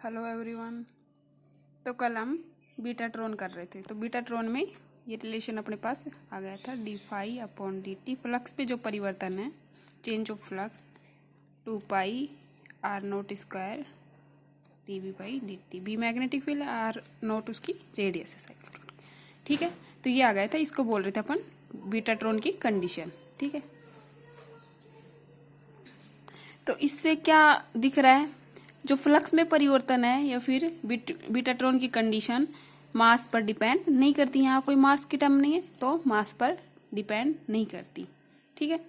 Hello everyone. तो कल हम बीटाट्रॉन कर रहे थे। तो बीटाट्रॉन में ये रिलेशन अपने पास आ गया था D phi upon D T. Flux पे जो परिवर्तन है, change of flux 2 pi r naught square D V by D T. B magnetic field, r naught उसकी रेडियस है साइक्लोट्रॉन। ठीक है, तो ये आ गया था। इसको बोल रहे थे अपन बीटाट्रॉन की कंडीशन। ठीक है, तो इससे क्या दिख रहा है, जो फ्लक्स में परिवर्तन है या फिर बीटाट्रॉन की कंडीशन मास पर डिपेंड नहीं करती। यहाँ कोई मास की टर्म नहीं है, तो मास पर डिपेंड नहीं करती। ठीक है,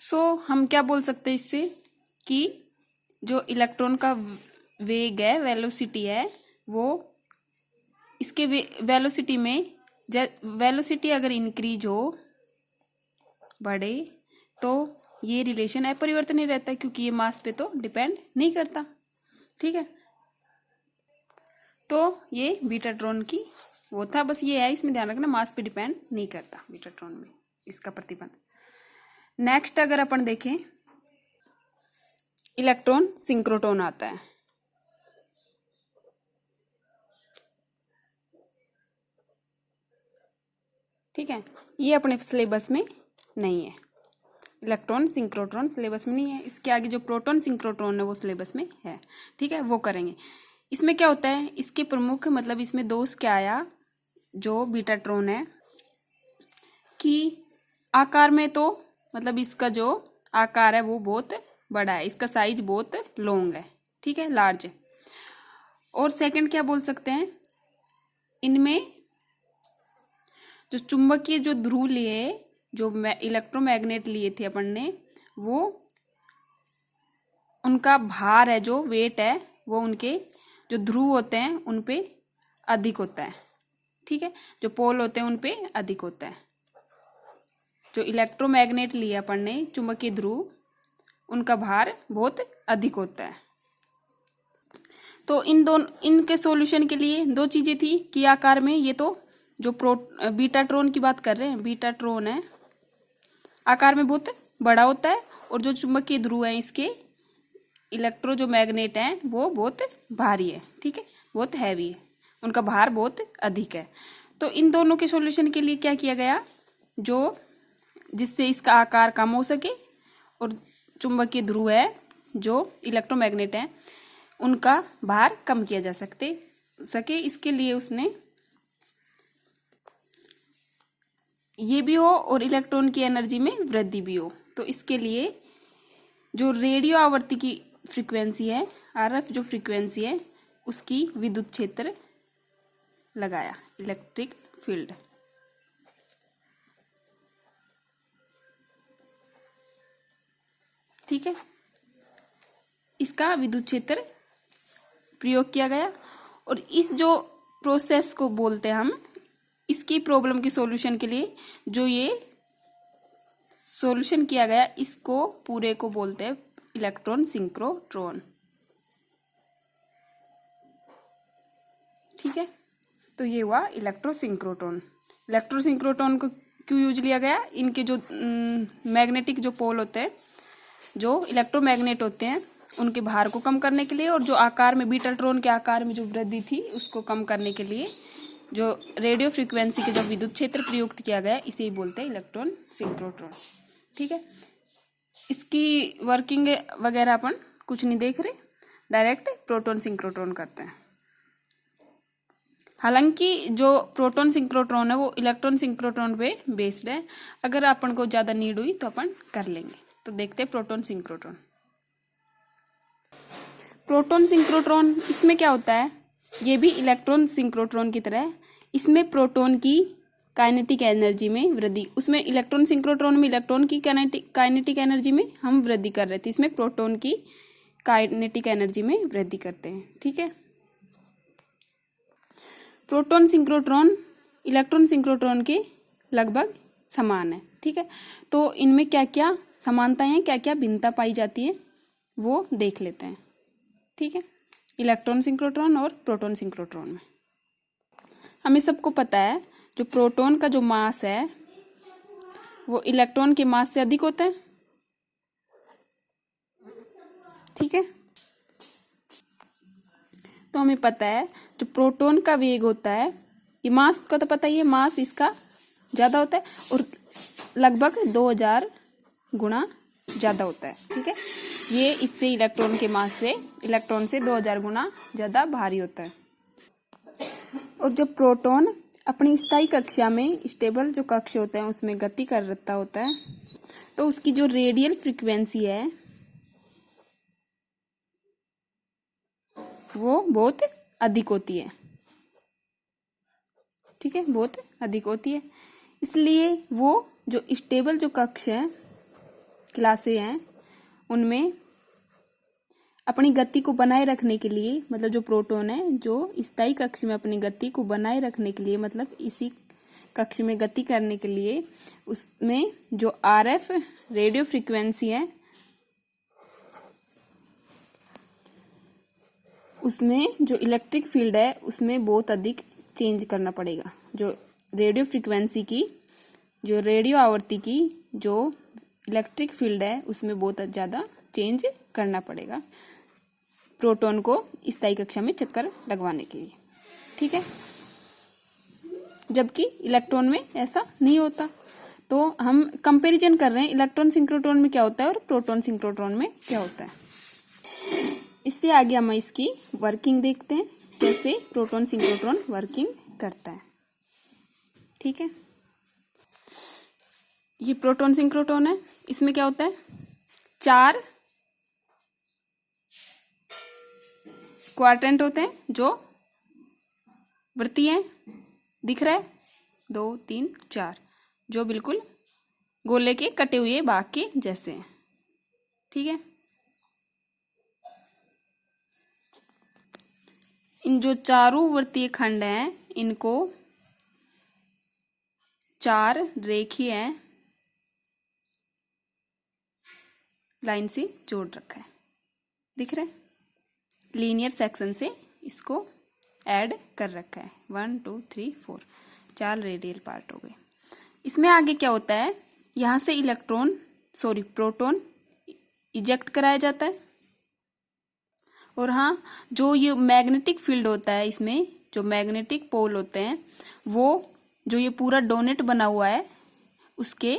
सो हम क्या बोल सकते हैं इससे कि जो इलेक्ट्रॉन का वेग है, वेलोसिटी है, वो इसके वेलोसिटी में वेलोसिटी अगर इंक्रीज हो, बढ़े, तो ये रिलेशन अपरिवर्तनीय रहता है, क्योंकि ये मास पे तो डिपेंड नहीं करता। ठीक है, तो ये बीटाट्रॉन की वो था। बस ये है, इसमें ध्यान रखना, मास पे डिपेंड नहीं करता बीटाट्रॉन में इसका प्रतिबंध। नेक्स्ट अगर अपन देखें, इलेक्ट्रॉन सिंक्रोट्रॉन आता है। ठीक है, ये अपने सिलेबस में नहीं है। इलेक्ट्रॉन सिंक्रोट्रॉन सिलेबस में नहीं है। इसके आगे जो प्रोटॉन सिंक्रोट्रॉन है वो सिलेबस में है। ठीक है, वो करेंगे। इसमें क्या होता है, इसके प्रमुख मतलब इसमें दोष क्या आया, जो बीटाट्रॉन है कि आकार में तो मतलब इसका जो आकार है वो बहुत बड़ा है, इसका साइज बहुत लॉन्ग है। ठीक है, लार्ज है। और सेकंड क्या बोल सकते हैं, इनमें जो चुंबकीय जो ध्रुव लिए, जो इलेक्ट्रोमैग्नेट लिए थे अपन ने, वो उनका भार है, जो वेट है, वो उनके जो ध्रुव होते हैं उन पे अधिक होता है। ठीक है, जो पोल होते हैं उन पे अधिक होता है। जो इलेक्ट्रोमैग्नेट लिए अपन ने, चुंबकीय ध्रुव, उनका भार बहुत अधिक होता है। तो इनके सॉल्यूशन के लिए दो चीजें थी कि आकार में, ये तो जो बीटाट्रॉन की बात कर रहे हैं, बीटाट्रॉन है आकार में बहुत बड़ा होता है, और जो चुंबकीय ध्रुव है इसके इलेक्ट्रो जो मैग्नेट हैं वो बहुत भारी है। ठीक है, बहुत हैवी है, उनका भार बहुत अधिक है। तो इन दोनों के सॉल्यूशन के लिए क्या किया गया, जो जिससे इसका आकार कम हो सके और चुंबकीय ध्रुव है, जो इलेक्ट्रोमैग्नेट है, उनका भार कम किया जा सके, इसके लिए उसने ये भी हो और इलेक्ट्रॉन की एनर्जी में वृद्धि भी हो। तो इसके लिए जो रेडियो आवृत्ति की फ्रीक्वेंसी है, आरएफ जो फ्रीक्वेंसी है, उसकी विद्युत क्षेत्र लगाया, इलेक्ट्रिक फील्ड। ठीक है, इसका विद्युत क्षेत्र प्रयोग किया गया। और इस जो प्रोसेस को बोलते हैं हम, इसकी प्रॉब्लम के सॉल्यूशन के लिए जो ये सॉल्यूशन किया गया, इसको पूरे को बोलते हैं इलेक्ट्रॉन सिंक्रोट्रॉन। ठीक है, तो ये हुआ इलेक्ट्रोसिंक्रोट्रॉन। इलेक्ट्रोसिंक्रोट्रॉन को क्यों यूज लिया गया, इनके जो मैग्नेटिक जो पोल होते हैं, जो इलेक्ट्रोमैग्नेट होते हैं, उनके भार को कम करने के लिए, और जो आकार में बीटाट्रॉन के आकार में जो वृद्धि थी उसको कम करने के लिए जो रेडियो फ्रीक्वेंसी के जो विद्युत क्षेत्र प्रयुक्त किया गया, इसे ही बोलते हैं इलेक्ट्रॉन सिंक्रोट्रॉन। ठीक है, इसकी वर्किंग वगैरह अपन कुछ नहीं देख रहे, डायरेक्ट प्रोटॉन सिंक्रोट्रॉन करते हैं। हालांकि जो प्रोटॉन सिंक्रोट्रॉन है वो इलेक्ट्रॉन सिंक्रोट्रॉन पे बेस्ड है। अगर अपन को ज्यादा नीड हुई तो अपन कर लेंगे। तो देखते हैं प्रोटॉन सिंक्रोट्रॉन। प्रोटॉन सिंक्रोट्रॉन, इसमें क्या होता है, ये भी इलेक्ट्रॉन सिंक्रोट्रॉन की तरह है। इसमें प्रोटॉन की काइनेटिक एनर्जी में वृद्धि, उसमें इलेक्ट्रॉन सिंक्रोट्रॉन में इलेक्ट्रॉन की काइनेटिक एनर्जी में हम वृद्धि कर रहे थे, इसमें प्रोटॉन की काइनेटिक एनर्जी में वृद्धि करते हैं। ठीक है, प्रोटॉन सिंक्रोट्रॉन इलेक्ट्रॉन सिंक्रोट्रॉन के लगभग समान है। ठीक है, तो इनमें क्या क्या समानताएं हैं, क्या क्या भिन्नता पाई जाती है, वो देख लेते हैं। ठीक है, इलेक्ट्रॉन सिंक्रोट्रॉन और प्रोटॉन सिंक्रोट्रॉन में हमें सबको पता है, जो प्रोटॉन का जो मास है वो इलेक्ट्रॉन के मास से अधिक होता है। ठीक है, हमें पता है जो प्रोटॉन का वेग होता है, ये मास का तो पता ही है, मास इसका ज्यादा होता है और लगभग 2000 गुना ज्यादा होता है। ठीक है, ये इससे इलेक्ट्रॉन के मास से, इलेक्ट्रॉन से 2000 गुना ज्यादा भारी होता है। और जब प्रोटॉन अपनी स्थायी कक्षा में, स्टेबल जो कक्ष होते हैं उसमें गति कर रहा होता है, तो उसकी जो रेडियल फ्रीक्वेंसी है वो बहुत अधिक होती है। ठीक है, बहुत अधिक होती है। इसलिए वो जो स्टेबल जो कक्ष है, क्लासें हैं, उनमें अपनी गति को बनाए रखने के लिए, मतलब जो प्रोटॉन है जो स्थायी कक्ष में अपनी गति को बनाए रखने के लिए, मतलब इसी कक्ष में गति करने के लिए, उसमें जो आरएफ रेडियो फ्रीक्वेंसी है उसमें जो इलेक्ट्रिक फील्ड है उसमें बहुत अधिक चेंज करना पड़ेगा। जो रेडियो फ्रीक्वेंसी की, जो रेडियो आवृत्ति की जो इलेक्ट्रिक फील्ड है उसमें बहुत ज़्यादा चेंज करना पड़ेगा प्रोटॉन को स्थायी कक्षा में चक्कर लगवाने के लिए। ठीक है, जबकि इलेक्ट्रॉन में ऐसा नहीं होता। तो हम कंपैरिजन कर रहे हैं इलेक्ट्रॉन सिंक्रोट्रॉन में क्या होता है और प्रोटॉन सिंक्रोट्रॉन में क्या होता है। इससे आगे हम इसकी वर्किंग देखते हैं, कैसे प्रोटॉन सिंक्रोट्रॉन वर्किंग करता है। ठीक है, ये प्रोटॉन सिंक्रोट्रॉन है, इसमें क्या होता है, 4 क्वाड्रेंट होते हैं जो वृत्तीय हैं, दिख रहा है 2 3 4, जो बिल्कुल गोले के कटे हुए बाग के जैसे हैं। ठीक है, इन जो चारों वृत्तीय खंड हैं इनको 4 रेखीय लाइन से जोड़ रखा है, दिख रहा है, लीनियर सेक्शन से इसको ऐड कर रखा है। 1 2 3 4, 4 रेडियल पार्ट हो गए। इसमें आगे क्या होता है, यहां से प्रोटॉन इजेक्ट कराया जाता है। और हाँ, जो ये मैग्नेटिक फील्ड होता है, इसमें जो मैग्नेटिक पोल होते हैं वो जो ये पूरा डोनेट बना हुआ है उसके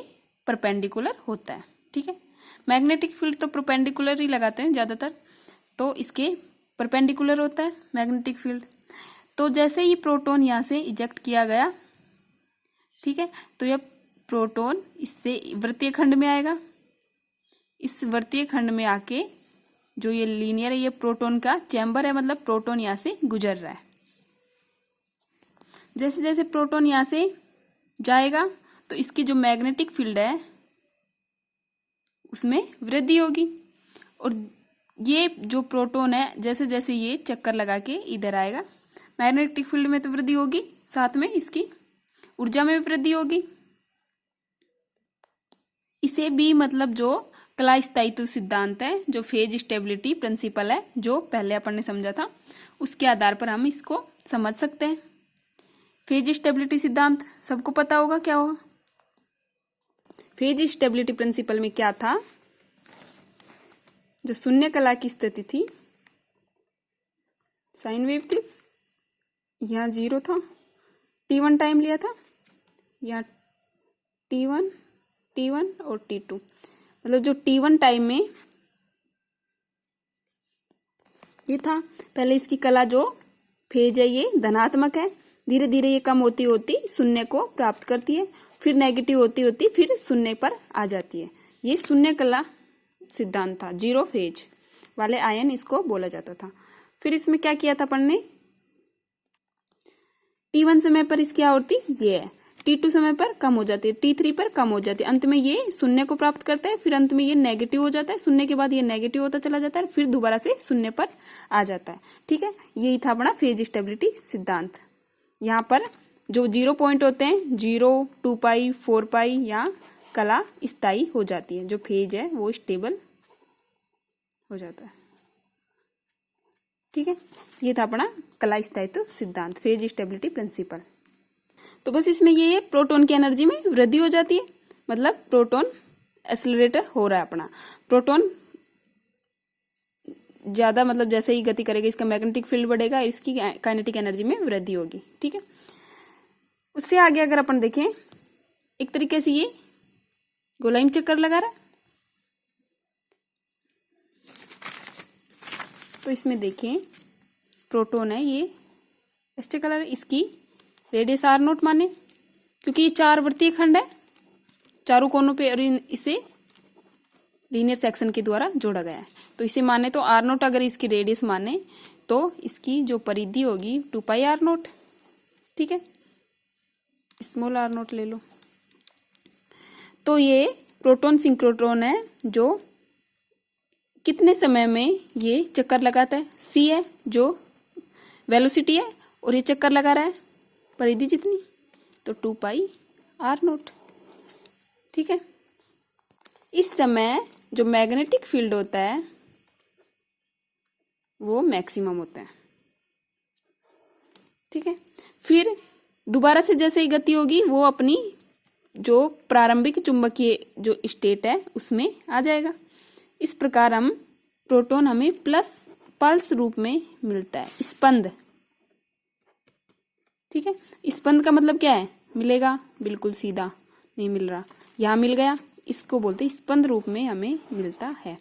परपेंडिकुलर होता है। ठीक है, मैग्नेटिक फील्ड तो परपेंडिकुलर ही लगाते हैं ज्यादातर, तो इसके परपेंडिकुलर होता है मैग्नेटिक फील्ड। तो जैसे ही प्रोटॉन यहाँ से इजेक्ट किया गया, ठीक है, तो यह प्रोटॉन इससे वृत्तीय खंड में आएगा। इस वृत्तीय खंड में आके जो ये लीनियर है, ये प्रोटॉन का चैम्बर है, मतलब प्रोटॉन यहाँ से गुजर रहा है। जैसे जैसे प्रोटॉन यहाँ से जाएगा तो इसकी जो मैग्नेटिक फील्ड है उसमें वृद्धि होगी। और ये जो प्रोटॉन है जैसे जैसे ये चक्कर लगा के इधर आएगा, मैग्नेटिक फील्ड में तो वृद्धि होगी, साथ में इसकी ऊर्जा में भी वृद्धि होगी। इसे भी मतलब जो कला स्थायित्व सिद्धांत है, जो फेज स्टेबिलिटी प्रिंसिपल है, जो पहले अपन ने समझा था, उसके आधार पर हम इसको समझ सकते हैं। फेज स्टेबिलिटी सिद्धांत सबको पता होगा क्या होगा। फेज स्टेबिलिटी प्रिंसिपल में क्या था, जो शून्य कला की स्थिति थी, साइन वेव थी, यहाँ 0 था, t1 टाइम लिया था, यहाँ t1 और t2, मतलब जो t1 टाइम में ये था, पहले इसकी कला जो फेज है ये धनात्मक है, धीरे धीरे ये कम होती होती शून्य को प्राप्त करती है, फिर नेगेटिव होती होती फिर शून्य पर आ जाती है। ये शून्य कला सिद्धांत था, 0 फेज वाले आयन इसको बोला जाता था। फिर इसमें क्या किया था अपन ने, t1 समय पर इसकी आवृत्ति ये है, t2 समय पर कम हो जाती है, t3 पर कम हो जाती है, अंत में ये शून्य को प्राप्त करता है, फिर अंत में ये नेगेटिव हो जाता है, शून्य के बाद ये नेगेटिव होता चला जाता है, फिर दोबारा से शून्य पर आ जाता है। ठीक है, यही था अपना फेज स्टेबिलिटी सिद्धांत। यहाँ पर जो 0 पॉइंट होते हैं, 0 2 पाई 4 पाई, यहाँ कला स्थायी हो जाती है, जो फेज है वो स्टेबल हो जाता है। ठीक है, ये था अपना कला स्थायित्व सिद्धांत, फेज स्टेबिलिटी प्रिंसिपल। तो बस इसमें ये प्रोटॉन की एनर्जी में वृद्धि हो जाती है, मतलब प्रोटॉन एक्सेलरेटर हो रहा है अपना, प्रोटॉन ज़्यादा मतलब जैसे ही गति करेगा इसका मैग्नेटिक फील्ड बढ़ेगा, इसकी काइनेटिक एनर्जी में वृद्धि होगी। ठीक है, उससे आगे अगर अपन देखें, एक तरीके से ये गोलाई में चक्कर लगा रहा है, तो इसमें देखें प्रोटॉन है ये ऐसे कलर है, इसकी रेडियस आर नोट माने, क्योंकि ये 4 वृत्तीय खंड है चारों कोनों पे और इसे लीनियर सेक्शन के द्वारा जोड़ा गया है, तो इसे माने तो आर नोट अगर इसकी रेडियस माने तो इसकी जो परिधि होगी 2 पाई आर नोट। ठीक है, स्मॉल आर नोट ले लो। तो ये प्रोटॉन सिंक्रोट्रॉन है जो कितने समय में ये चक्कर लगाता है, सी है जो वेलोसिटी है और ये चक्कर लगा रहा है परिधि जितनी, तो 2 पाई आर नोट। ठीक है, इस समय जो मैग्नेटिक फील्ड होता है वो मैक्सिमम होता है। ठीक है, फिर दोबारा से जैसे ही गति होगी वो अपनी जो प्रारंभिक चुंबकीय जो स्टेट है उसमें आ जाएगा। इस प्रकार हम प्रोटॉन हमें प्लस पल्स रूप में मिलता है, स्पंद। ठीक है, स्पंद का मतलब क्या है, मिलेगा, बिल्कुल सीधा नहीं मिल रहा, यहाँ मिल गया, इसको बोलते हैं स्पंद रूप में हमें मिलता है।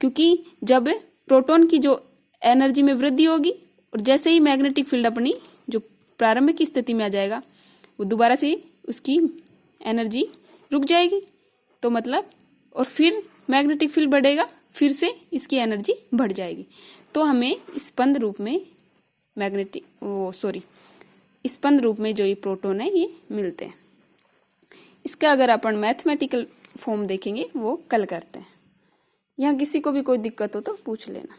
क्योंकि जब प्रोटॉन की जो एनर्जी में वृद्धि होगी और जैसे ही मैग्नेटिक फील्ड अपनी जो प्रारंभिक स्थिति में आ जाएगा वो दोबारा से उसकी एनर्जी रुक जाएगी, तो मतलब और फिर मैग्नेटिक फील्ड बढ़ेगा, फिर से इसकी एनर्जी बढ़ जाएगी, तो हमें स्पंद रूप में स्पंद रूप में जो ये प्रोटॉन है ये मिलते हैं। इसका अगर अपन मैथमेटिकल फॉर्म देखेंगे वो कल करते हैं। यहाँ किसी को भी कोई दिक्कत हो तो पूछ लेना।